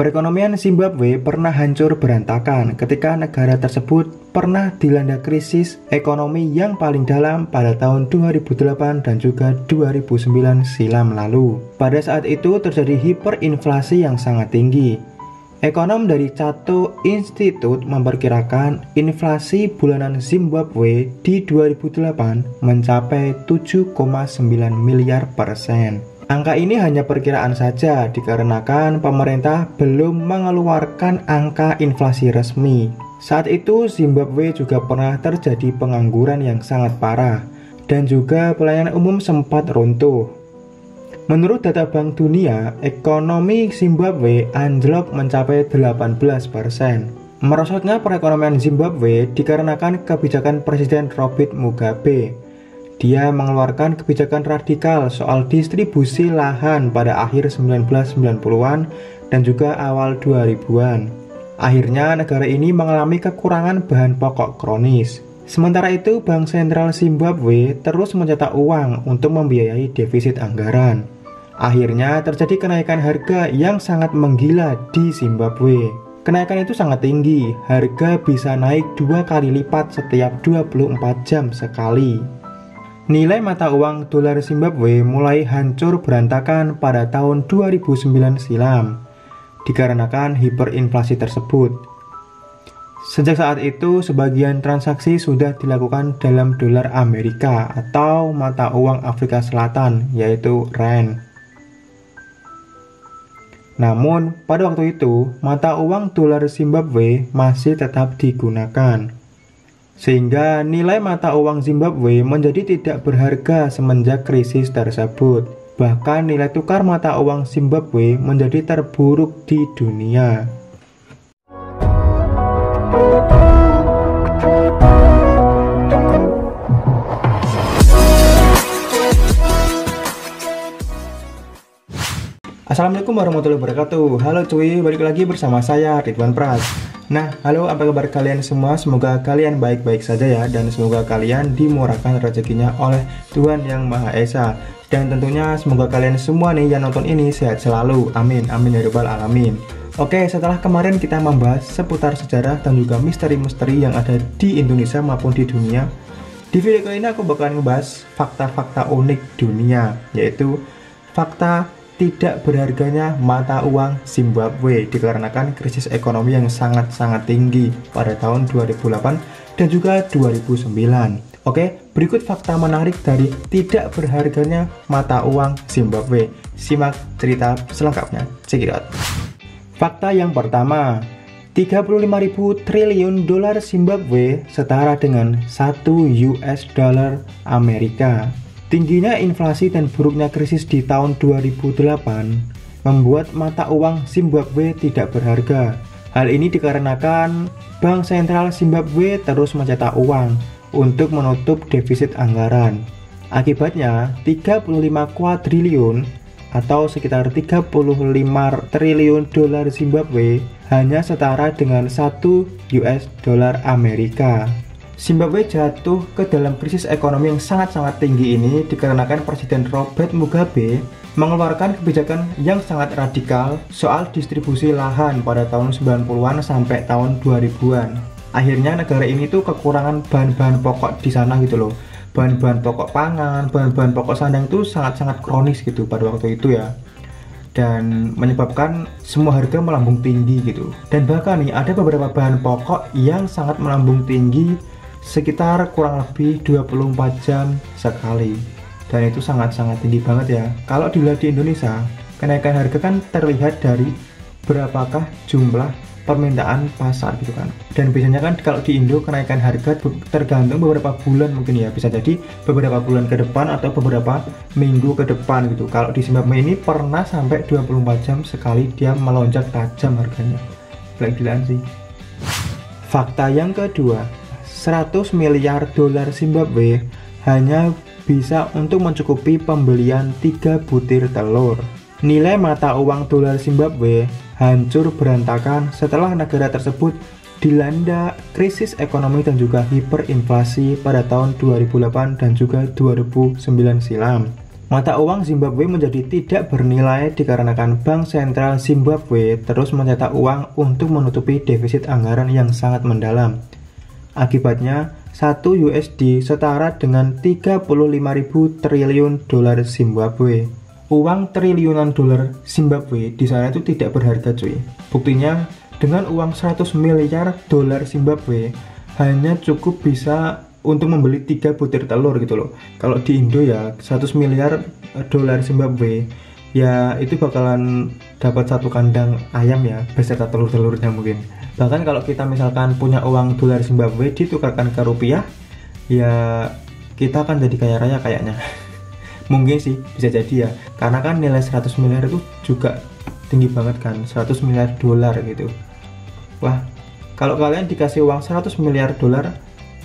Perekonomian Zimbabwe pernah hancur berantakan ketika negara tersebut pernah dilanda krisis ekonomi yang paling dalam pada tahun 2008 dan juga 2009 silam lalu. Pada saat itu terjadi hiperinflasi yang sangat tinggi. Ekonom dari Cato Institute memperkirakan inflasi bulanan Zimbabwe di 2008 mencapai 7,9 miliar %. Angka ini hanya perkiraan saja dikarenakan pemerintah belum mengeluarkan angka inflasi resmi. Saat itu Zimbabwe juga pernah terjadi pengangguran yang sangat parah dan juga pelayanan umum sempat runtuh. Menurut data Bank Dunia, ekonomi Zimbabwe anjlok mencapai 18%. Merosotnya perekonomian Zimbabwe dikarenakan kebijakan Presiden Robert Mugabe. Dia mengeluarkan kebijakan radikal soal distribusi lahan pada akhir 1990-an dan juga awal 2000-an. Akhirnya negara ini mengalami kekurangan bahan pokok kronis. Sementara itu, Bank Sentral Zimbabwe terus mencetak uang untuk membiayai defisit anggaran. Akhirnya terjadi kenaikan harga yang sangat menggila di Zimbabwe. Kenaikan itu sangat tinggi, harga bisa naik 2 kali lipat setiap 24 jam sekali. Nilai mata uang dolar Zimbabwe mulai hancur berantakan pada tahun 2009 silam, dikarenakan hiperinflasi tersebut. Sejak saat itu, sebagian transaksi sudah dilakukan dalam dolar Amerika atau mata uang Afrika Selatan, yaitu rand. Namun, pada waktu itu, mata uang dolar Zimbabwe masih tetap digunakan. Sehingga nilai mata uang Zimbabwe menjadi tidak berharga semenjak krisis tersebut. Bahkan nilai tukar mata uang Zimbabwe menjadi terburuk di dunia. Assalamualaikum warahmatullahi wabarakatuh. Halo cuy, balik lagi bersama saya Ridwan Pras. Nah, halo, apa kabar kalian semua? Semoga kalian baik-baik saja ya, dan semoga kalian dimurahkan rezekinya oleh Tuhan Yang Maha Esa. Dan tentunya semoga kalian semua nih yang nonton ini sehat selalu. Amin, amin ya rabbal alamin. Oke, setelah kemarin kita membahas seputar sejarah dan juga misteri-misteri yang ada di Indonesia maupun di dunia, di video kali ini aku bakalan ngebahas fakta-fakta unik dunia, yaitu fakta tidak berharganya mata uang Zimbabwe dikarenakan krisis ekonomi yang sangat-sangat tinggi pada tahun 2008 dan juga 2009. Oke, berikut fakta menarik dari tidak berharganya mata uang Zimbabwe. Simak cerita selengkapnya. Check it out. Fakta yang pertama, 35.000 triliun dolar Zimbabwe setara dengan 1 US dollar Amerika. Tingginya inflasi dan buruknya krisis di tahun 2008 membuat mata uang Zimbabwe tidak berharga. Hal ini dikarenakan Bank Sentral Zimbabwe terus mencetak uang untuk menutup defisit anggaran. Akibatnya, 35 kuadriliun atau sekitar 35 triliun dolar Zimbabwe hanya setara dengan 1 US dollar Amerika. Zimbabwe jatuh ke dalam krisis ekonomi yang sangat-sangat tinggi ini dikarenakan Presiden Robert Mugabe mengeluarkan kebijakan yang sangat radikal soal distribusi lahan pada tahun 90-an sampai tahun 2000-an. Akhirnya negara ini tuh kekurangan bahan-bahan pokok di sana gitu loh. Bahan-bahan pokok pangan, bahan-bahan pokok sandang itu sangat-sangat kronis gitu pada waktu itu ya. Dan menyebabkan semua harga melambung tinggi gitu. Dan bahkan nih ada beberapa bahan pokok yang sangat melambung tinggi sekitar kurang lebih 24 jam sekali, dan itu sangat-sangat tinggi banget ya. Kalau dilihat di Indonesia, kenaikan harga kan terlihat dari berapakah jumlah permintaan pasar gitu kan. Dan biasanya kan kalau di Indo kenaikan harga tergantung beberapa bulan mungkin ya, bisa jadi beberapa bulan ke depan atau beberapa minggu ke depan gitu. Kalau di Zimbabwe ini pernah sampai 24 jam sekali dia melonjak tajam harganya. Gila-gilaan sih. Fakta yang kedua, 100 miliar dolar Zimbabwe hanya bisa untuk mencukupi pembelian 3 butir telur. Nilai mata uang dolar Zimbabwe hancur berantakan setelah negara tersebut dilanda krisis ekonomi dan juga hiperinflasi pada tahun 2008 dan juga 2009 silam. Mata uang Zimbabwe menjadi tidak bernilai dikarenakan Bank Sentral Zimbabwe terus mencetak uang untuk menutupi defisit anggaran yang sangat mendalam. Akibatnya, 1 USD setara dengan 35.000 triliun dolar Zimbabwe. Uang triliunan dolar Zimbabwe di sana itu tidak berharga, cuy. Buktinya, dengan uang 100 miliar dolar Zimbabwe hanya cukup bisa untuk membeli 3 butir telur gitu loh. Kalau di Indo ya 100 miliar dolar Zimbabwe ya itu bakalan dapat 1 kandang ayam ya beserta telur-telurnya mungkin. Bahkan kalau kita misalkan punya uang dolar Zimbabwe ditukarkan ke rupiah ya kita akan jadi kaya raya kayaknya. Mungkin sih bisa jadi ya, karena kan nilai 100 miliar itu juga tinggi banget kan, 100 miliar dolar gitu. Wah, kalau kalian dikasih uang 100 miliar dolar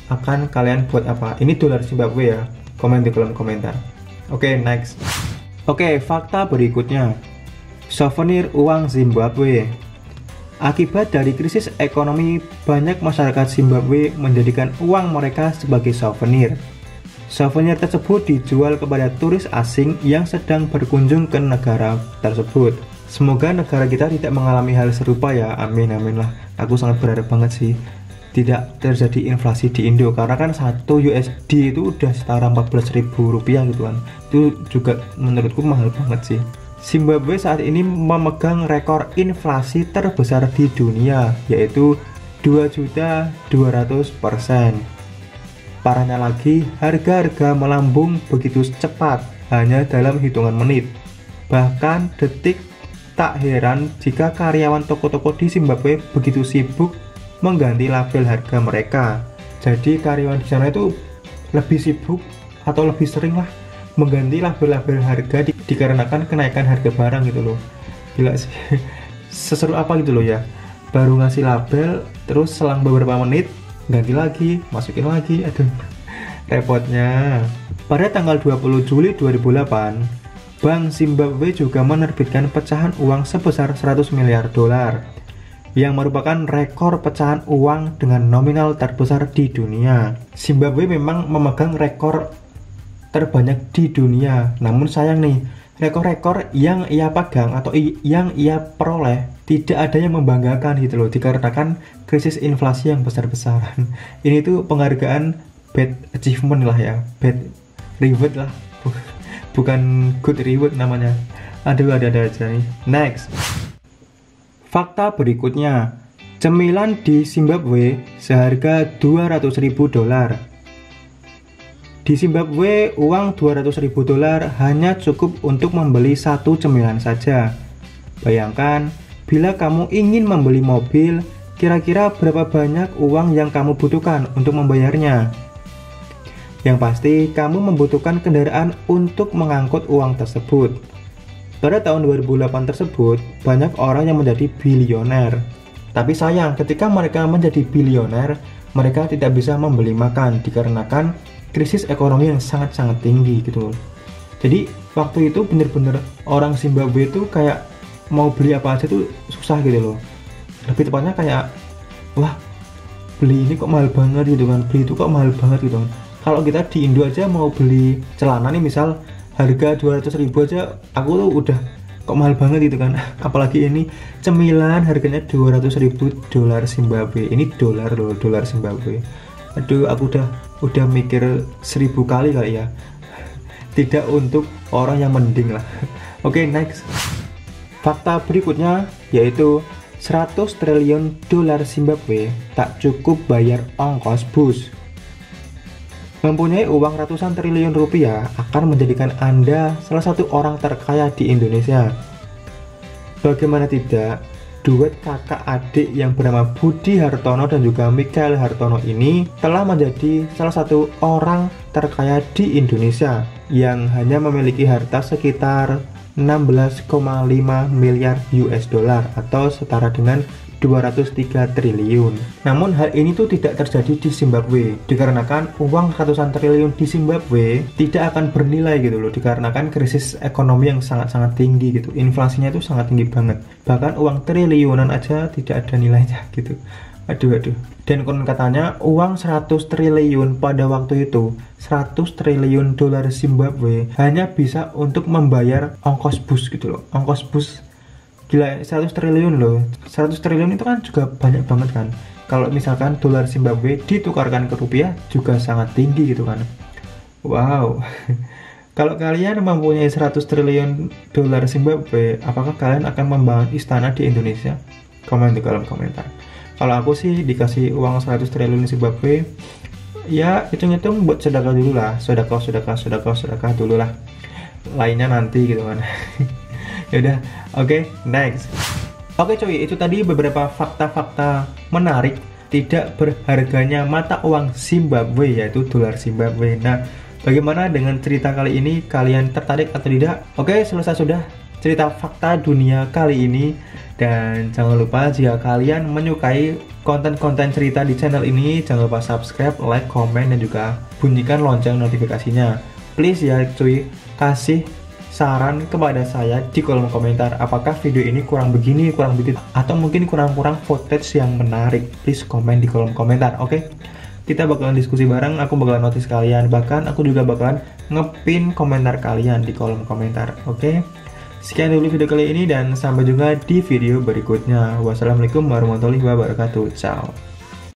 akan kalian buat apa? Ini dolar Zimbabwe ya. Komen di kolom komentar. Oke, next. Oke, fakta berikutnya. Souvenir uang Zimbabwe. Akibat dari krisis ekonomi, banyak masyarakat Zimbabwe menjadikan uang mereka sebagai souvenir. Souvenir tersebut dijual kepada turis asing yang sedang berkunjung ke negara tersebut. Semoga negara kita tidak mengalami hal serupa ya. Amin, amin lah. Aku sangat berharap banget sih tidak terjadi inflasi di Indo, karena kan 1 USD itu udah setara 14.000 rupiah gitu kan. Itu juga menurutku mahal banget sih. Zimbabwe saat ini memegang rekor inflasi terbesar di dunia, yaitu 2.200%. Parahnya lagi, harga-harga melambung begitu cepat hanya dalam hitungan menit, bahkan detik. Tak heran jika karyawan toko-toko di Zimbabwe begitu sibuk mengganti label harga mereka. Jadi karyawan di sana itu lebih sibuk atau lebih sering lah mengganti label-label harga dikarenakan kenaikan harga barang gitu loh. Gila sih. Seseru apa gitu loh ya. Baru ngasih label, terus selang beberapa menit ganti lagi, masukin lagi. Aduh, repotnya. Pada tanggal 20 Juli 2008, Bank Zimbabwe juga menerbitkan pecahan uang sebesar 100 miliar dolar. Yang merupakan rekor pecahan uang dengan nominal terbesar di dunia. Zimbabwe memang memegang rekor terbanyak di dunia, namun sayang nih, rekor-rekor yang ia pegang atau yang ia peroleh tidak ada yang membanggakan gitu loh, dikarenakan krisis inflasi yang besar-besaran. Ini tuh penghargaan bad achievement lah ya, bad reward lah, bukan good reward namanya. Aduh, ada aja nih. Next. Fakta berikutnya, cemilan di Zimbabwe seharga 200.000 dolar. Di Zimbabwe, uang 200.000 dolar hanya cukup untuk membeli 1 cemilan saja. Bayangkan, bila kamu ingin membeli mobil, kira-kira berapa banyak uang yang kamu butuhkan untuk membayarnya? Yang pasti, kamu membutuhkan kendaraan untuk mengangkut uang tersebut. Pada tahun 2008 tersebut, banyak orang yang menjadi bilioner. Tapi sayang, ketika mereka menjadi bilioner, mereka tidak bisa membeli makan dikarenakan krisis ekonomi yang sangat-sangat tinggi gitu loh. Jadi, waktu itu bener-bener orang Zimbabwe itu kayak mau beli apa aja tuh susah gitu loh. Lebih tepatnya kayak, wah, beli ini kok mahal banget gitu kan, beli itu kok mahal banget gitu kan. Kalau kita di Indo aja mau beli celana nih misal, harga 200.000 aja aku tuh udah kok mahal banget gitu kan. Apalagi ini cemilan harganya 200.000 dolar Zimbabwe. Ini dolar loh, dolar Zimbabwe. Aduh, aku udah mikir 1000 kali ya. Tidak untuk orang yang mending lah. Oke, next. Fakta berikutnya yaitu 100 triliun dolar Zimbabwe tak cukup bayar ongkos bus. Mempunyai uang ratusan triliun rupiah akan menjadikan Anda salah satu orang terkaya di Indonesia. Bagaimana tidak, duet kakak adik yang bernama Budi Hartono dan juga Michael Hartono ini telah menjadi salah satu orang terkaya di Indonesia yang hanya memiliki harta sekitar 16,5 miliar US dollar atau setara dengan 203 triliun. Namun hal ini tuh tidak terjadi di Zimbabwe dikarenakan uang ratusan triliun di Zimbabwe tidak akan bernilai gitu loh, dikarenakan krisis ekonomi yang sangat-sangat tinggi gitu. Inflasinya itu sangat tinggi banget. Bahkan uang triliunan aja tidak ada nilainya gitu. Aduh. Dan konon katanya uang 100 triliun pada waktu itu, 100 triliun dolar Zimbabwe hanya bisa untuk membayar ongkos bus gitu loh. Ongkos bus, gila, 100 triliun loh. 100 triliun itu kan juga banyak banget kan. Kalau misalkan dolar Zimbabwe ditukarkan ke rupiah juga sangat tinggi gitu kan. Wow. Kalau kalian mempunyai 100 triliun dolar Zimbabwe, apakah kalian akan membangun istana di Indonesia? Komen di kolom komentar. Kalau aku sih dikasih uang 100 triliun Zimbabwe, ya hitung-hitung buat sedekah dulu lah. Sedekah dulu lah. Lainnya nanti gitu kan. Yaudah, oke, next. Oke cuy, itu tadi beberapa fakta-fakta menarik tidak berharganya mata uang Zimbabwe, yaitu dolar Zimbabwe. Nah, bagaimana dengan cerita kali ini? Kalian tertarik atau tidak? Oke, selesai sudah cerita fakta dunia kali ini. Dan jangan lupa jika kalian menyukai konten-konten cerita di channel ini, jangan lupa subscribe, like, komen, dan juga bunyikan lonceng notifikasinya. Please ya cuy, kasih saran kepada saya di kolom komentar. Apakah video ini kurang begini, kurang begitu, atau mungkin kurang-kurang footage yang menarik. Please komen di kolom komentar, oke? Kita bakalan diskusi bareng, aku bakalan notice kalian. Bahkan aku juga bakalan ngepin komentar kalian di kolom komentar, oke? Sekian dulu video kali ini dan sampai jumpa di video berikutnya. Wassalamualaikum warahmatullahi wabarakatuh. Ciao.